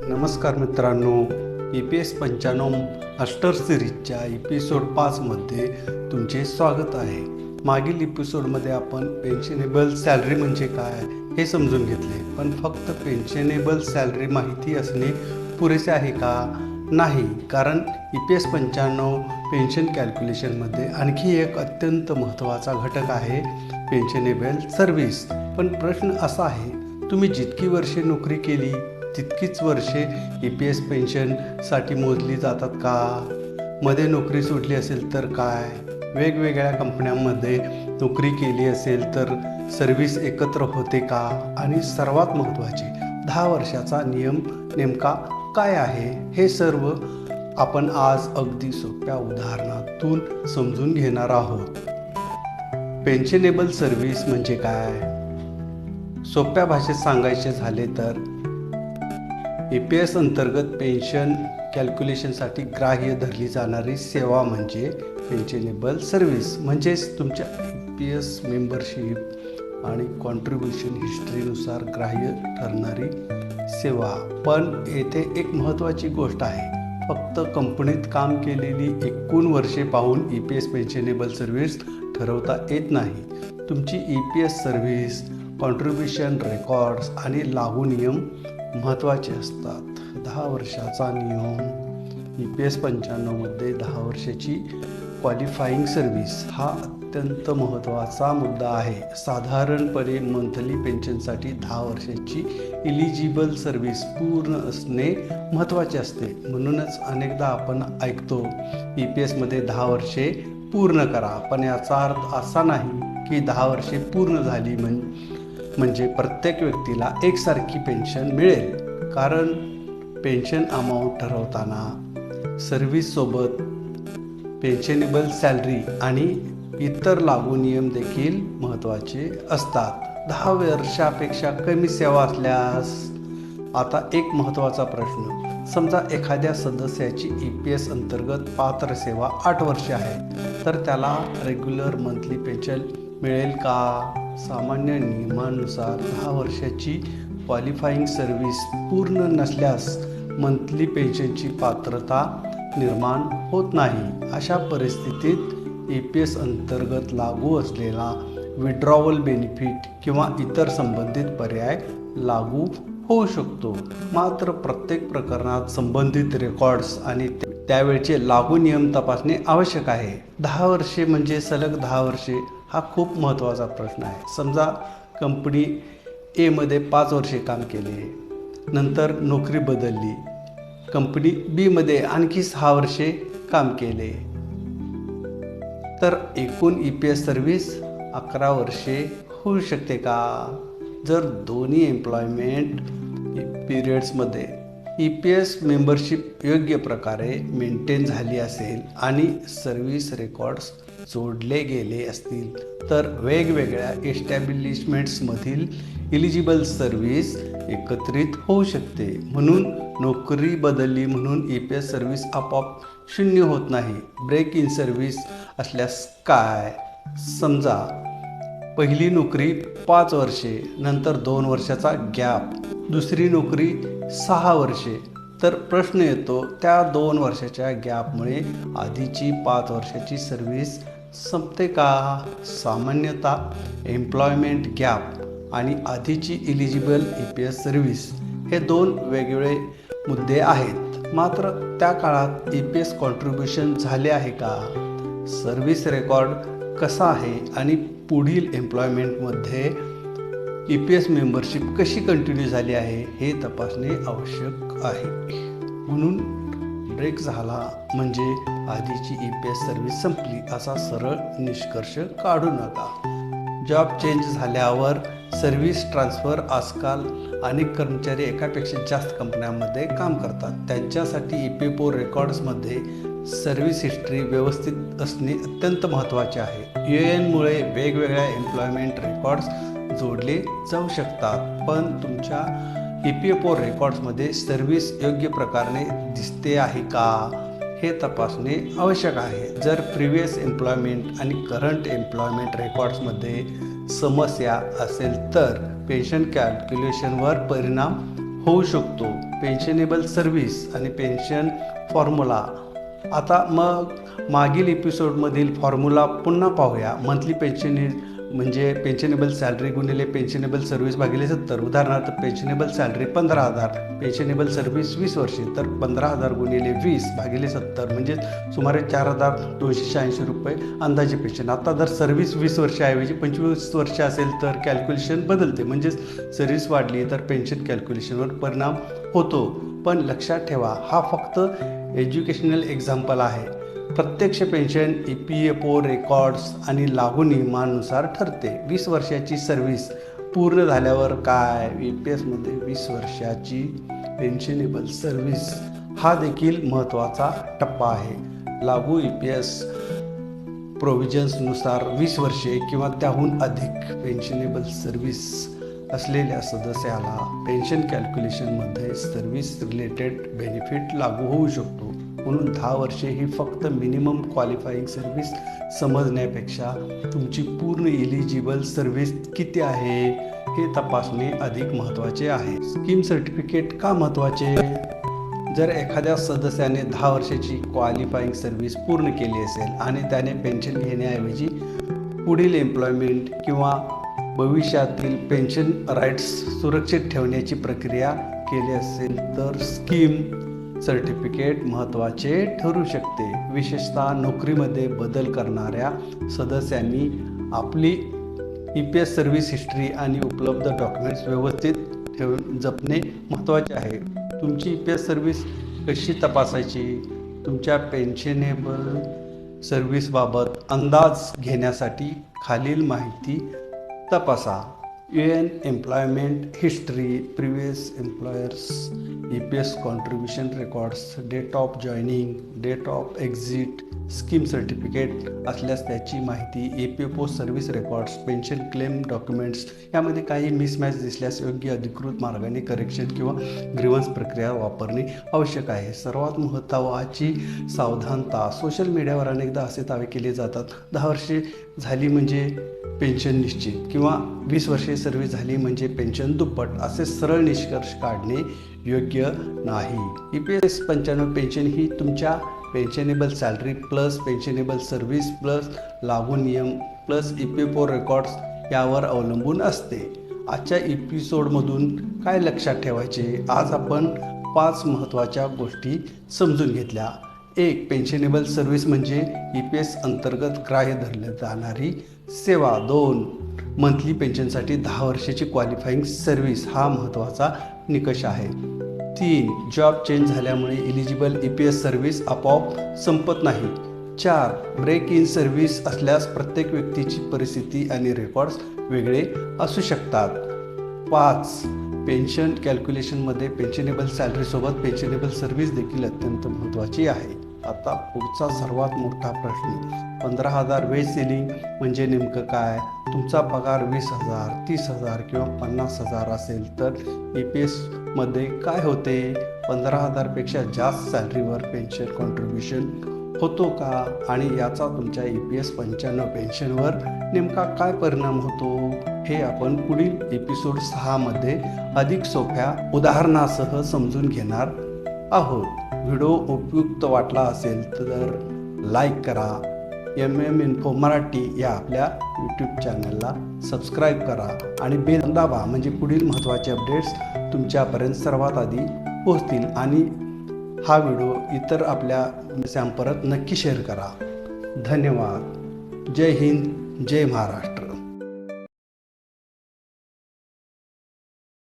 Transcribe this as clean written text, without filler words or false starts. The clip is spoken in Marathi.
नमस्कार मित्रांनो, EPS 95 मास्टर सिरीजच्या एपिसोड 5 मध्ये तुमचे स्वागत आहे. मागील एपिसोडमध्ये आपण पेन्शनेबल सॅलरी म्हणजे काय हे समजून घेतले, पण फक्त पेन्शनेबल सॅलरी माहिती असणे पुरेसे आहे का? नाही, कारण EPS 95 पेन्शन कॅल्क्युलेशनमध्ये आणखी एक अत्यंत महत्त्वाचा घटक आहे, पेन्शनेबल सर्व्हिस. पण प्रश्न असा आहे, तुम्ही जितकी वर्षे नोकरी केली तितकीच वर्षे EPS पेन्शनसाठी मोजली जातात का? मध्ये नोकरी सोडली असेल तर काय? वेगवेगळ्या कंपन्यांमध्ये नोकरी केली असेल तर सर्व्हिस एकत्र होते का? आणि सर्वात महत्त्वाचे 10 वर्षाचा नियम नेमका काय आहे? हे सर्व आपण आज अगदी सोप्या उदाहरणातून समजून घेणार आहोत. पेन्शनेबल सर्व्हिस म्हणजे काय? सोप्या भाषेत सांगायचे झाले तर EPS अंतर्गत पेन्शन कॅल्क्युलेशनसाठी ग्राह्य धरली जाणारी सेवा म्हणजे पेन्शनेबल सर्व्हिस. म्हणजेच तुमच्या EPS मेंबरशिप आणि कॉन्ट्रीब्युशन हिस्ट्रीनुसार ग्राह्य ठरणारी सेवा. पण येथे एक महत्त्वाची गोष्ट आहे, फक्त कंपनीत काम केलेली एकूण वर्षे पाहून EPS पेन्शनेबल सर्व्हिस ठरवता येत नाही. तुमची EPS सर्व्हिस, कॉन्ट्रीब्युशन रेकॉर्ड्स आणि लागू नियम महत्त्वाचे असतात. 10 वर्षाचा नियम. EPS 95 मध्ये 10 वर्षाची क्वालिफाईंग सर्व्हिस हा अत्यंत महत्त्वाचा मुद्दा आहे. साधारणपणे मंथली पेन्शनसाठी 10 वर्षाची इलिजिबल सर्व्हिस पूर्ण असणे महत्त्वाचे असते. म्हणूनच अनेकदा आपण ऐकतो EPS मध्ये 10 वर्षे पूर्ण करा. पण याचा अर्थ असा नाही की 10 वर्षे पूर्ण झाली म्हणजे प्रत्येक व्यक्तीला एकसारखी पेन्शन मिळेल. कारण पेन्शन अमाऊंट ठरवताना सर्व्हिससोबत पेन्शनेबल सॅलरी आणि इतर लागू नियम देखील महत्त्वाचे असतात. 10 वर्षापेक्षा कमी सेवा असल्यास. आता एक महत्त्वाचा प्रश्न, समजा एखाद्या सदस्याची EPS अंतर्गत पात्र सेवा 8 वर्षे आहे, तर त्याला रेग्युलर मंथली पेन्शन मिळेल का? सामान्य नियमानुसार 10 वर्षाची क्वालिफाईंग सर्व्हिस पूर्ण नसल्यास मंथली पेन्शनची पात्रता निर्माण होत नाही. अशा परिस्थितीत EPS अंतर्गत लागू असलेला विड्रॉवल बेनिफिट किंवा इतर संबंधित पर्याय लागू होऊ शकतो. मात्र प्रत्येक प्रकरणात संबंधित रेकॉर्ड्स आणि त्यावेळचे लागू नियम तपासणे आवश्यक आहे. 10 वर्षे म्हणजे सलग 10 वर्षे हा खूप महत्त्वाचा प्रश्न आहे. समजा कंपनी A मध्ये 5 वर्षे काम केले, नंतर नोकरी बदलली, कंपनी B मध्ये आणखी 6 वर्षे काम केले, तर एकूण EPS सर्व्हिस 11 वर्षे होऊ शकते का? जर दोन्ही एम्प्लॉयमेंट पिरियड्समध्ये EPS मेंबरशिप योग्य प्रकारे मेंटेन झाली असेल आणि सर्व्हिस रेकॉर्ड्स जोडले गेले असतील, तर वेगवेगळ्या एस्टॅब्लिशमेंट्समधील इलिजिबल सर्व्हिस एकत्रित होऊ शकते. म्हणून नोकरी बदलली म्हणून EPS सर्व्हिस आपोआप शून्य होत नाही. ब्रेक इन सर्व्हिस असल्यास काय? समजा पहिली नोकरी 5 वर्षे, नंतर 2 वर्षाचा गॅप, दुसरी नोकरी 6 वर्षे, तर प्रश्न येतो त्या 2 वर्षाच्या गॅपमुळे आधीची 5 वर्षाची सर्व्हिस संपते का? सामान्यतः एम्प्लॉयमेंट गॅप आणि आधीची इलिजिबल EPS सर्व्हिस हे 2 वेगवेगळे मुद्दे आहेत. मात्र त्या काळात EPS कॉन्ट्रीब्युशन झाले आहे का? सर्व्हिस रेकॉर्ड कसा आहे आणि पुढील एम्प्लॉयमेंटमध्ये EPS मेंबरशिप कशी कंटिन्यू झाली आहे हे तपासणे आवश्यक आहे. म्हणून ब्रेक झाला म्हणजे आधीची EPS सर्व्हिस संपली असा सरळ निष्कर्ष काढू नका. जॉब चेंज झाल्यावर सर्व्हिस ट्रान्सफर. आजकाल अनेक कर्मचारी एकापेक्षा जास्त कंपन्यांमध्ये काम करतात. त्यांच्यासाठी EPFO रेकॉर्ड्समध्ये सर्व्हिस हिस्ट्री व्यवस्थित असणे अत्यंत महत्त्वाचे आहे. UANमुळे वेगवेगळ्या एम्प्लॉयमेंट रेकॉर्ड्स जोडले जाऊ शकतात, पण तुमच्या EPFO रेकॉर्ड्समध्ये सर्व्हिस योग्य प्रकारे दिसते आहे का हे तपासणे आवश्यक आहे. जर प्रिव्हियस एम्प्लॉयमेंट आणि करंट एम्प्लॉयमेंट रेकॉर्ड्समध्ये समस्या असेल तर पेन्शन कॅल्क्युलेशनवर परिणाम होऊ शकतो. पेन्शनेबल सर्व्हिस आणि पेन्शन फॉर्म्युला. आता मग मागील एपिसोडमधील फॉर्म्युला पुन्हा पाहूया. मंथली पेन्शन म्हणजे पेन्शनेबल सॅलरी गुणिले पेन्शनेबल सर्व्हिस भागिले 70. उदाहरणार्थ पेन्शनेबल सॅलरी 15,000, पेन्शनेबल सर्व्हिस 20 वर्षे, तर 15,000 गुणिले 20 भागिले 70 म्हणजे सुमारे 4,286 रुपये अंदाजे पेन्शन. आता जर सर्व्हिस 20 वर्षाऐवजी 25 वर्ष असेल तर कॅल्क्युलेशन बदलते, म्हणजेच सर्व्हिस वाढली तर पेन्शन कॅल्क्युलेशनवर परिणाम होतो. पण लक्षात ठेवा, हा फक्त एज्युकेशनल एक्झाम्पल आहे. प्रत्यक्ष पेन्शन EPFO रेकॉर्ड्स आणि लागू नियमानुसार ठरते. 20 वर्षाची सर्व्हिस पूर्ण झाल्यावर काय? EPSमध्ये 20 वर्षाची पेन्शनेबल सर्व्हिस हा देखील महत्त्वाचा टप्पा आहे. लागू EPS प्रोव्हिजन्सनुसार 20 वर्षे किंवा त्याहून अधिक पेन्शनेबल सर्व्हिस असलेल्या सदस्याला पेन्शन कॅल्क्युलेशनमध्ये सर्व्हिस रिलेटेड बेनिफिट लागू होऊ शकतो. म्हणून 10 वर्षे ही फक्त मिनिमम क्वालिफाईंग सर्व्हिस समजण्यापेक्षा तुमची पूर्ण एलिजिबल सर्व्हिस किती आहे हे तपासणे अधिक महत्त्वाचे आहे. स्कीम सर्टिफिकेट का महत्त्वाचे? जर एखाद्या सदस्याने 10 वर्षाची क्वालिफाईंग सर्व्हिस पूर्ण केली असेल आणि त्याने पेन्शन घेण्याऐवजी पुढील एम्प्लॉयमेंट किंवा भविष्यातील पेन्शन राईट्स सुरक्षित ठेवण्याची प्रक्रिया केली असेल तर स्कीम सर्टिफिकेट महत्त्वाचे ठरू शकते. विशेषतः नोकरीमध्ये बदल करणाऱ्या सदस्यांनी आपली EPS सर्व्हिस हिस्ट्री आणि उपलब्ध डॉक्युमेंट्स व्यवस्थित जपणे महत्त्वाचे आहे. तुमची EPS सर्व्हिस कशी तपासायची? तुमच्या पेन्शनेबल सर्व्हिसबाबत अंदाज घेण्यासाठी खालील माहिती तपासा. UN employment history, previous employers, EPS contribution records, date of joining, date of exit, scheme certificate असल्यास त्याची माहिती, EPFO service records, pension claim documents. यामध्ये काही मिसमॅच दिसल्यास योग्य अधिकृत मार्गाने करेक्शन किंवा ग्रीव्हन्स प्रक्रिया वापरणे आवश्यक आहे. सर्वात महत्त्वाची सावधानता. सोशल मीडियावर अनेकदा असे दावे केले जातात, 10 वर्षे झाली म्हणजे पेन्शन निश्चित किंवा 20 वर्षे सर्व्हिस झाली म्हणजे पेन्शन दुप्पट. असे सरळ निष्कर्ष काढणे योग्य नाही. EPS 95 पेन्शन ही तुमच्या पेन्शनेबल सॅलरी प्लस पेन्शनेबल सर्व्हिस प्लस लागू नियम प्लस EPFO रेकॉर्ड्स यावर अवलंबून असते. आजच्या एपिसोडमधून काय लक्षात ठेवायचे? आज आपण 5 महत्त्वाच्या गोष्टी समजून घेतल्या. 1. पेन्शनेबल सर्व्हिस म्हणजे EPS अंतर्गत ग्राह्य धरली जाणारी सेवा. 2. मंथली पेन्शनसाठी 10 वर्षाची क्वालिफाईंग सर्व्हिस हा महत्त्वाचा निकष आहे. 3. जॉब चेंज झाल्यामुळे एलिजिबल EPS सर्व्हिस आपोआप संपत नाही. 4. ब्रेक इन सर्व्हिस असल्यास प्रत्येक व्यक्तीची परिस्थिती आणि रेकॉर्ड्स वेगळे असू शकतात. 5. पेन्शन कॅल्क्युलेशनमध्ये पेन्शनेबल सॅलरीसोबत पेन्शनेबल सर्व्हिस देखील अत्यंत महत्त्वाची आहे. आता पुढचा सर्वात मोठा प्रश्न, 15,000 वेज सेलिंग म्हणजे नेमकं काय? तुमचा पगार 20,000, 30,000 किंवा 50,000 असेल तर EPSमध्ये काय होते? 15,000पेक्षा जास्त सॅलरीवर पेन्शन कॉन्ट्रीब्युशन होतो का? आणि याचा तुमच्या EPS 95 पेन्शनवर नेमका काय परिणाम होतो? हे आपण पुढील एपिसोड 6 मध्ये अधिक सोप्या उदाहरणासह समजून घेणार आहोत. व्हिडिओ उपयुक्त वाटला असेल तर लाईक करा. MM-Info मराठी या आपल्या यूट्यूब चॅनलला सबस्क्राईब करा आणि बेल दाबा म्हणजे पुढील महत्त्वाचे अपडेट्स तुमच्यापर्यंत सर्वात आधी पोहोचतील. आणि हा व्हिडिओ इतर आपल्या मित्रांपर्यंत नक्की शेअर करा. धन्यवाद. जय हिंद, जय महाराष्ट्र.